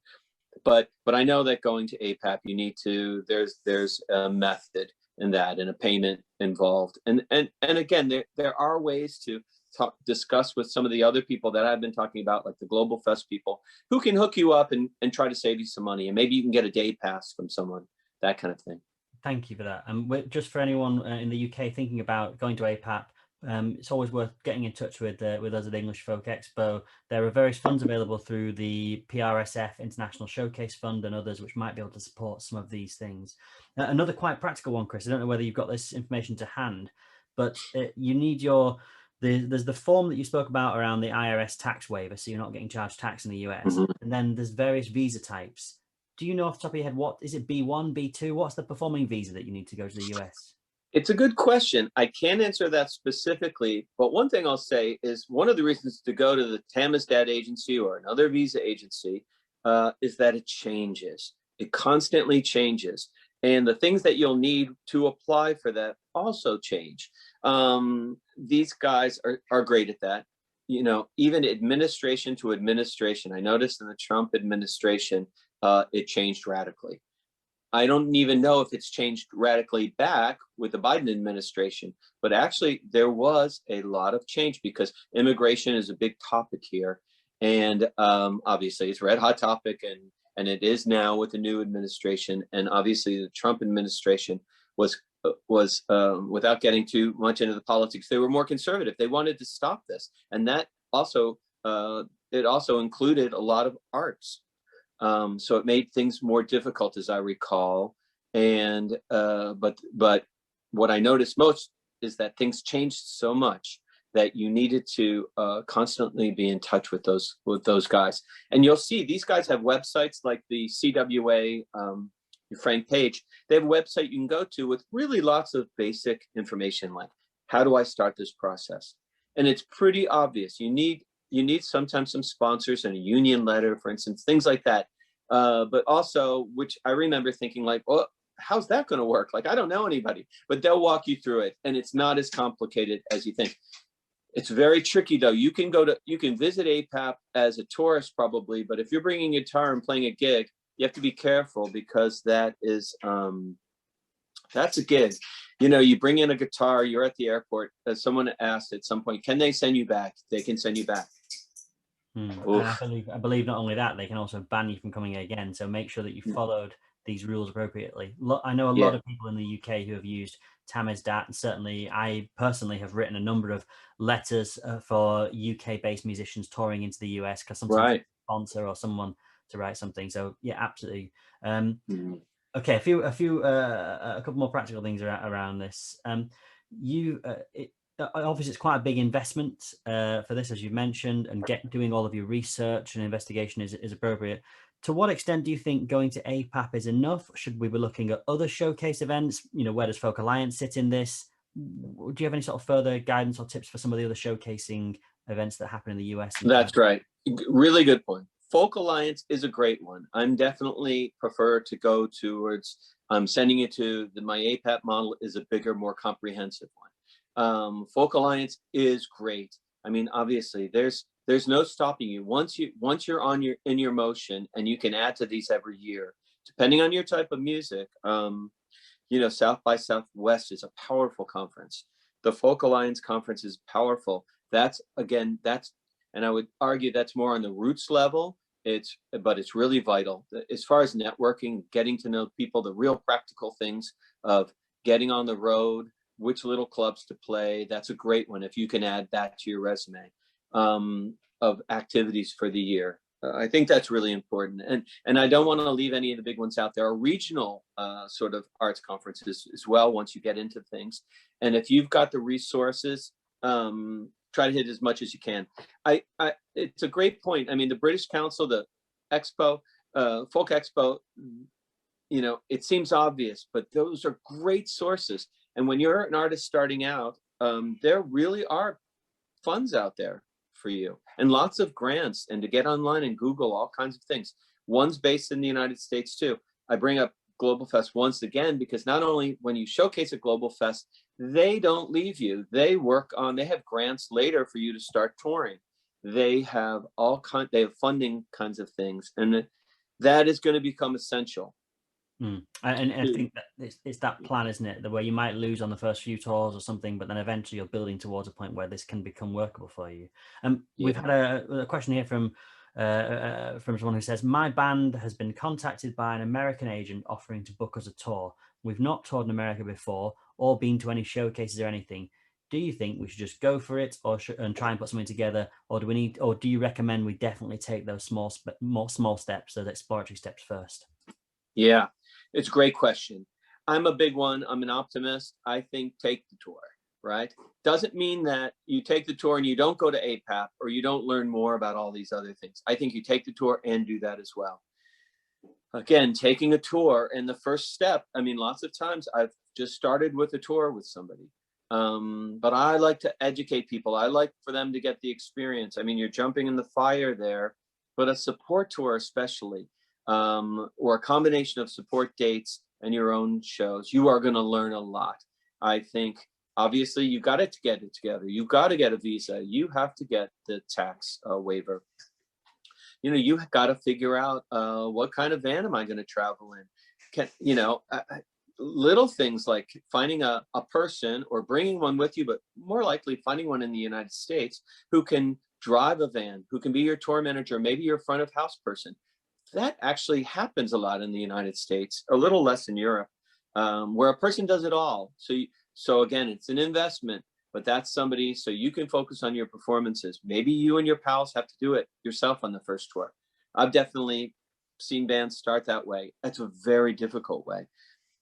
But I know that going to APAP, you need to, there's a method in that and a payment involved. And again, there are ways to discuss with some of the other people that I've been talking about, like the Global Fest people, who can hook you up and try to save you some money. And maybe you can get a day pass from someone, that kind of thing. Thank you for that. And just for anyone in the UK thinking about going to APAP, it's always worth getting in touch with us at English Folk Expo. There are various funds available through the PRSF International Showcase Fund and others, which might be able to support some of these things. Another quite practical one, Chris, I don't know whether you've got this information to hand, but you need there's the form that you spoke about around the IRS tax waiver, so you're not getting charged tax in the US. Mm-hmm. And then there's various visa types. Do you know off the top of your head, what is it, B1, B2? What's the performing visa that you need to go to the US? It's a good question. I can't answer that specifically, but one thing I'll say is one of the reasons to go to the Tamizdat agency or another visa agency is that it changes. It constantly changes. And the things that you'll need to apply for that also change. These guys are great at that. You know, even administration to administration. I noticed in the Trump administration, it changed radically. I don't even know if it's changed radically back with the Biden administration, but actually there was a lot of change because immigration is a big topic here. And obviously it's a red hot topic, and it is now with the new administration. And obviously the Trump administration was without getting too much into the politics, they were more conservative. They wanted to stop this. And that also, it also included a lot of arts. So it made things more difficult, as I recall. And but what I noticed most is that things changed so much that you needed to constantly be in touch with those guys. And you'll see these guys have websites like the CWA, Frank Page. They have a website you can go to with really lots of basic information, like how do I start this process? And it's pretty obvious. You need sometimes some sponsors and a union letter, for instance, things like that. But also, which I remember thinking like, well, how's that going to work? Like, I don't know anybody, but they'll walk you through it. And it's not as complicated as you think. It's very tricky though. You can visit APAP as a tourist probably, but if you're bringing a guitar and playing a gig, you have to be careful because that is, that's a gig. You know, you bring in a guitar, you're at the airport, as someone asked at some point, can they send you back? They can send you back. I believe not only that, they can also ban you from coming again. So make sure that you followed these rules appropriately. I know a lot of people in the UK who have used Tamizdat, and certainly I personally have written a number of letters for UK-based musicians touring into the US because sometimes a sponsor or someone to write something. So yeah, absolutely. Okay, a couple more practical things around this. Obviously it's quite a big investment for this, as you've mentioned, and doing all of your research and investigation is appropriate. To what extent do you think going to APAP is enough? Should we be looking at other showcase events? You know, where does Folk Alliance sit in this? Do you have any sort of further guidance or tips for some of the other showcasing events that happen in the US? That's right. Really good point. Folk Alliance is a great one. I'm definitely prefer to go towards, I'm sending you to my APAP model is a bigger, more comprehensive one. Folk Alliance is great. I mean, obviously there's no stopping you. Once you're in your motion, and you can add to these every year, depending on your type of music. You know, South by Southwest is a powerful conference. The Folk Alliance conference is powerful. And I would argue that's more on the roots level. But it's really vital as far as networking, getting to know people, the real practical things of getting on the road, which little clubs to play. That's a great one if you can add that to your resume of activities for the year. I think that's really important. And I don't want to leave any of the big ones out. There are regional sort of arts conferences as well once you get into things. And if you've got the resources, try to hit as much as you can. It's a great point. I mean, the British Council, the Expo, Folk Expo, you know, it seems obvious, but those are great sources. And when you're an artist starting out, there really are funds out there for you, and lots of grants, and to get online and Google all kinds of things. One's based in the United States too. I bring up Global Fest once again because not only when you showcase at Global Fest, they don't leave you. They have grants later for you to start touring. They have they have funding kinds of things, and that is going to become essential. And I think that it's that plan, isn't it? The way you might lose on the first few tours or something, but then eventually you're building towards a point where this can become workable for you. We've had a question here from someone who says, my band has been contacted by an American agent offering to book us a tour. We've not toured in America before or been to any showcases or anything. Do you think we should just go for it, and try and put something together, or do you recommend we definitely take those small steps, those exploratory steps first? Yeah, it's a great question. I'm a big one. I'm an optimist. I think take the tour, right? Doesn't mean that you take the tour and you don't go to APAP or you don't learn more about all these other things. I think you take the tour and do that as well. Again, taking a tour, and the first step, I mean, lots of times I've just started with a tour with somebody. But I like to educate people. I like for them to get the experience. I mean, you're jumping in the fire there, but a support tour especially, or a combination of support dates and your own shows, you are going to learn a lot. I think obviously you got to get it together. You've got to get a visa. You have to get the tax waiver. You know, you got to figure out what kind of van am I going to travel in? Little things like finding a person or bringing one with you, but more likely finding one in the United States who can drive a van, who can be your tour manager, maybe your front of house person. That actually happens a lot in the United States, a little less in Europe, where a person does it all. So again, it's an investment, but that's somebody, so you can focus on your performances. Maybe you and your pals have to do it yourself on the first tour. I've definitely seen bands start that way. That's a very difficult way.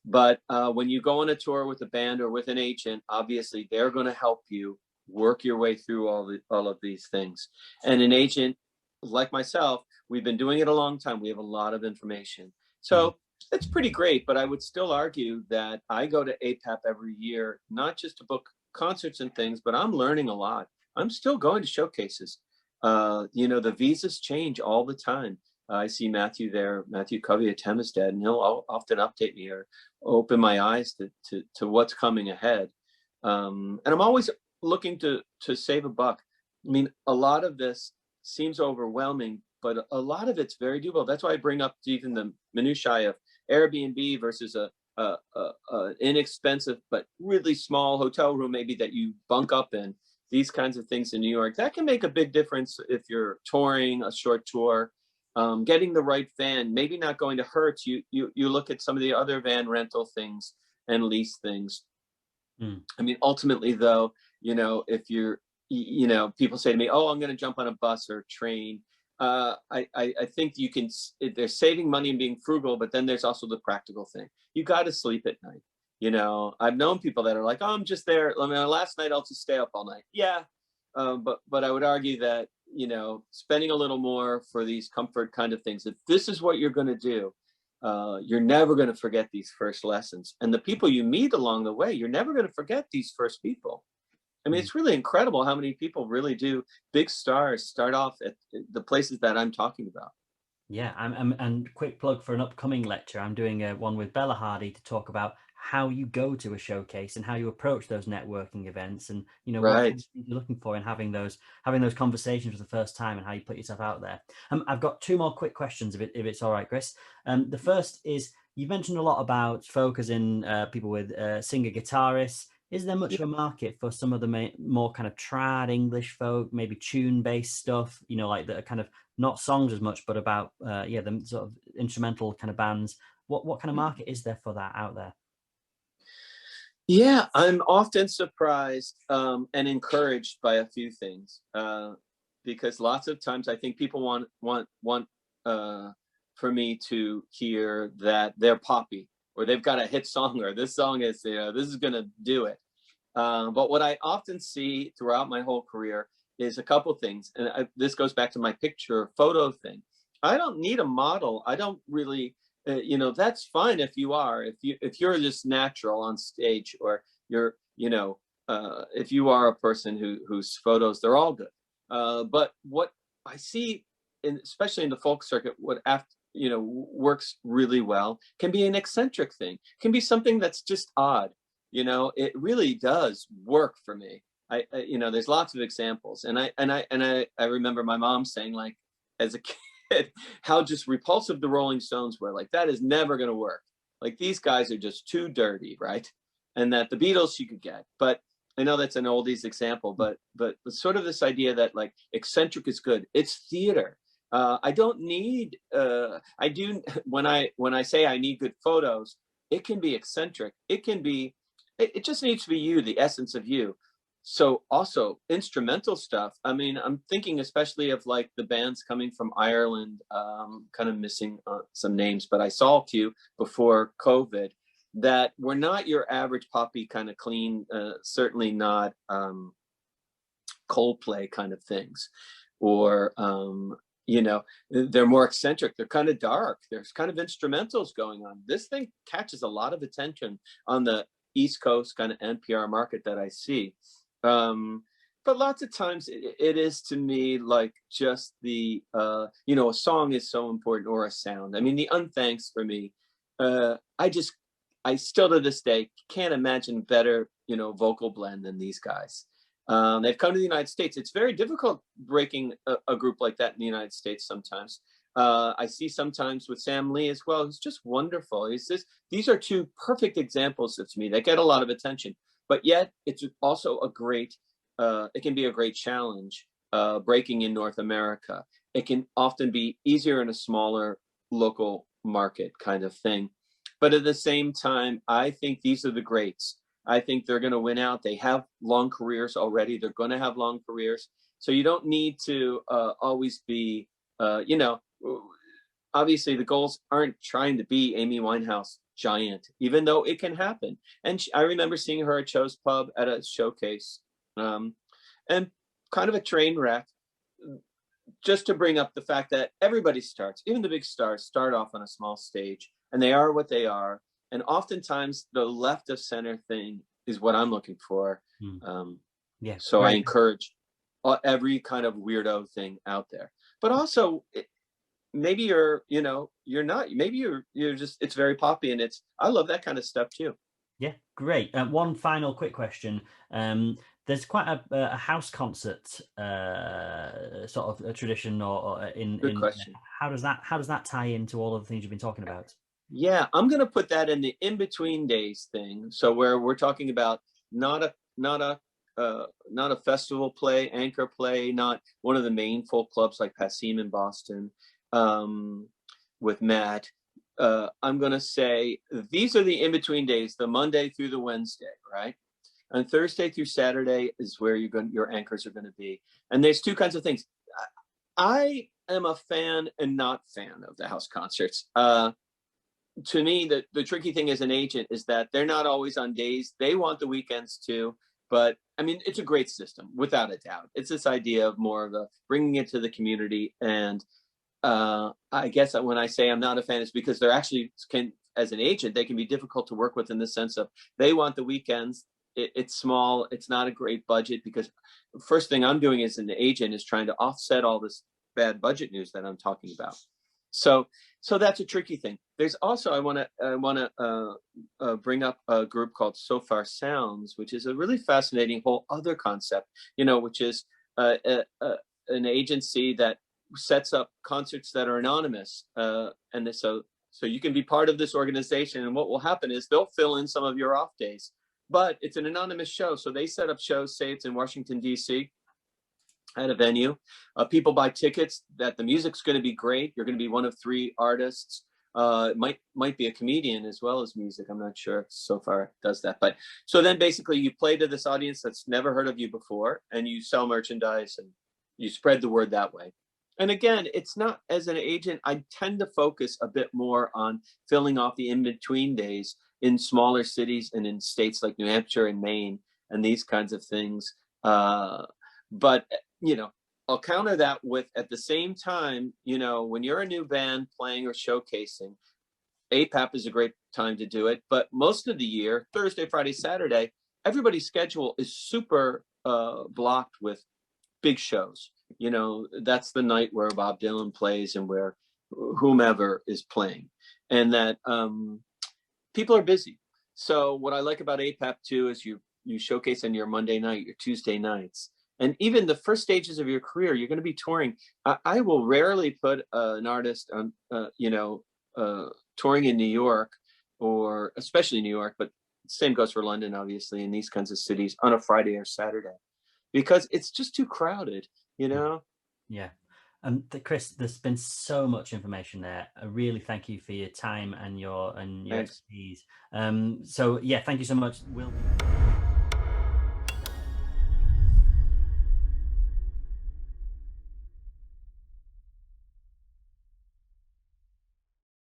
But when you go on a tour with a band or with an agent, obviously they're going to help you work your way through all of these things. And an agent like myself, we've been doing it a long time. We have a lot of information. So it's pretty great, but I would still argue that I go to APAP every year, not just to book concerts and things, but I'm learning a lot. I'm still going to showcases. The visas change all the time. I see Matthew there, Matthew Covey at Hempstead, and he'll often update me or open my eyes to what's coming ahead. And I'm always looking to save a buck. I mean, a lot of this seems overwhelming, but a lot of it's very doable. That's why I bring up even the minutiae of Airbnb versus a inexpensive but really small hotel room, maybe that you bunk up in. These kinds of things in New York, that can make a big difference if you're touring a short tour. Getting the right van, maybe not going to Hertz. You look at some of the other van rental things and lease things. I mean, ultimately, though, if you're, people say to me, "Oh, I'm going to jump on a bus or train." I think you can. They're saving money and being frugal, but then there's also the practical thing. You got to sleep at night. I've known people that are like, "Oh, I'm just there. I mean, last night I'll just stay up all night." Yeah, but I would argue that spending a little more for these comfort kind of things. If this is what you're going to do, you're never going to forget these first lessons, and the people you meet along the way. You're never going to forget these first people. I mean, it's really incredible how many people really do. Big stars start off at the places that I'm talking about. Yeah, and quick plug for an upcoming lecture. I'm doing one with Bella Hardy to talk about how you go to a showcase and how you approach those networking events, and Right. what you're looking for, and having those conversations for the first time, and how you put yourself out there. I've got two more quick questions, if it's all right, Chris. The first is, you mentioned a lot about focusing people with singer guitarists. Is there much of a market for some of the more kind of trad English folk, maybe tune-based stuff, like that are kind of not songs as much, but about the sort of instrumental kind of bands? What kind of market is there for that out there? Yeah, I'm often surprised and encouraged by a few things, because lots of times I think people want for me to hear that they're poppy, or they've got a hit song, or this song is this is going to do it. But what I often see throughout my whole career is a couple things, and this goes back to my picture photo thing. I don't need a model. I don't really you know, that's fine if you are, if you're just natural on stage, or you're, you know, if you are a person whose photos, they're all good. But what I see, especially in the folk circuit, what you know, works really well can be an eccentric thing, can be something that's just odd. You know, it really does work for me. You know, there's lots of examples, and I remember my mom saying, like, as a kid, how just repulsive the Rolling Stones were. Like, that is never going to work. Like, these guys are just too dirty, right? And that the Beatles she could get, but I know that's an oldies example, but sort of this idea that, like, eccentric is good. It's theater. I don't need. I do when I say I need good photos. It can be eccentric. It can be. It just needs to be you, the essence of you. So also instrumental stuff. I mean, I'm thinking especially of, like, the bands coming from Ireland, kind of missing some names, but I saw a few before COVID that were not your average poppy kind of clean, certainly not Coldplay kind of things, or, you know, they're more eccentric. They're kind of dark. There's kind of instrumentals going on. This thing catches a lot of attention on the East Coast kind of NPR market that I see. But lots of times it is, to me, like, just the, you know, a song is so important, or a sound. I mean, the Unthanks for me, I still to this day can't imagine better, you know, vocal blend than these guys. They've come to the United States. It's very difficult breaking a group like that in the United States sometimes. I see sometimes with Sam Lee as well. He's just wonderful. These are two perfect examples to me that get a lot of attention, but yet it's also a great, it can be a great challenge breaking in North America. It can often be easier in a smaller local market kind of thing. But at the same time, I think these are the greats. I think they're going to win out. They have long careers already. They're going to have long careers. So you don't need to always be, you know, obviously the goals aren't trying to be Amy Winehouse giant, even though it can happen. And I remember seeing her at Cho's Pub at a showcase, and kind of a train wreck, just to bring up the fact that everybody starts, even the big stars start off on a small stage, and they are what they are. And oftentimes the left of center thing is what I'm looking for. Yeah. So right. I encourage every kind of weirdo thing out there, but also maybe you're, you know, you're not, maybe you're just, it's very poppy, and I love that kind of stuff too. Yeah, great. One final quick question. There's quite a house concert sort of a tradition, or Good question. How does that tie into all of the things you've been talking about? Yeah, I'm going to put that in the in-between days thing. So where we're talking about not a festival play, anchor play, not one of the main folk clubs like Passim in Boston, with Matt. I'm going to say these are the in-between days, the Monday through the Wednesday, right? And Thursday through Saturday is where your anchors are going to be. And there's two kinds of things. I am a fan and not fan of the house concerts. To me, the tricky thing as an agent is that they're not always on days. They want the weekends too. But I mean, it's a great system, without a doubt. It's this idea of more of a bringing it to the community. And I guess that when I say I'm not a fan, it's because they're actually as an agent, they can be difficult to work with, in the sense of they want the weekends. It's small. It's not a great budget, because the first thing I'm doing as an agent is trying to offset all this bad budget news that I'm talking about. So that's a tricky thing. There's also, I want to bring up a group called So Far Sounds, which is a really fascinating whole other concept, you know, which is an agency that sets up concerts that are anonymous, and so you can be part of this organization. And what will happen is they'll fill in some of your off days, but it's an anonymous show. So they set up shows, say it's in Washington, D.C., at a venue. People buy tickets that the music's going to be great. You're going to be one of 3 artists. It might be a comedian as well as music. I'm not sure if So Far does that. But so then basically you play to this audience that's never heard of you before, and you sell merchandise and you spread the word that way. And again, it's not, as an agent, I tend to focus a bit more on filling off the in-between days in smaller cities and in states like New Hampshire and Maine and these kinds of things. But you know, I'll counter that with, at the same time, you know, when you're a new band playing or showcasing, APAP is a great time to do it, but most of the year, Thursday, Friday, Saturday, everybody's schedule is super blocked with big shows. You know, that's the night where Bob Dylan plays and where whomever is playing, and that people are busy. So what I like about APAP too is you showcase on your Monday night, your Tuesday nights, and even the first stages of your career, you're going to be touring. I will rarely put an artist on, touring in New York, or especially New York, but same goes for London, obviously, in these kinds of cities on a Friday or Saturday, because it's just too crowded, you know? Yeah. Chris, there's been so much information there. I really thank you for your time and your expertise. So yeah, thank you so much.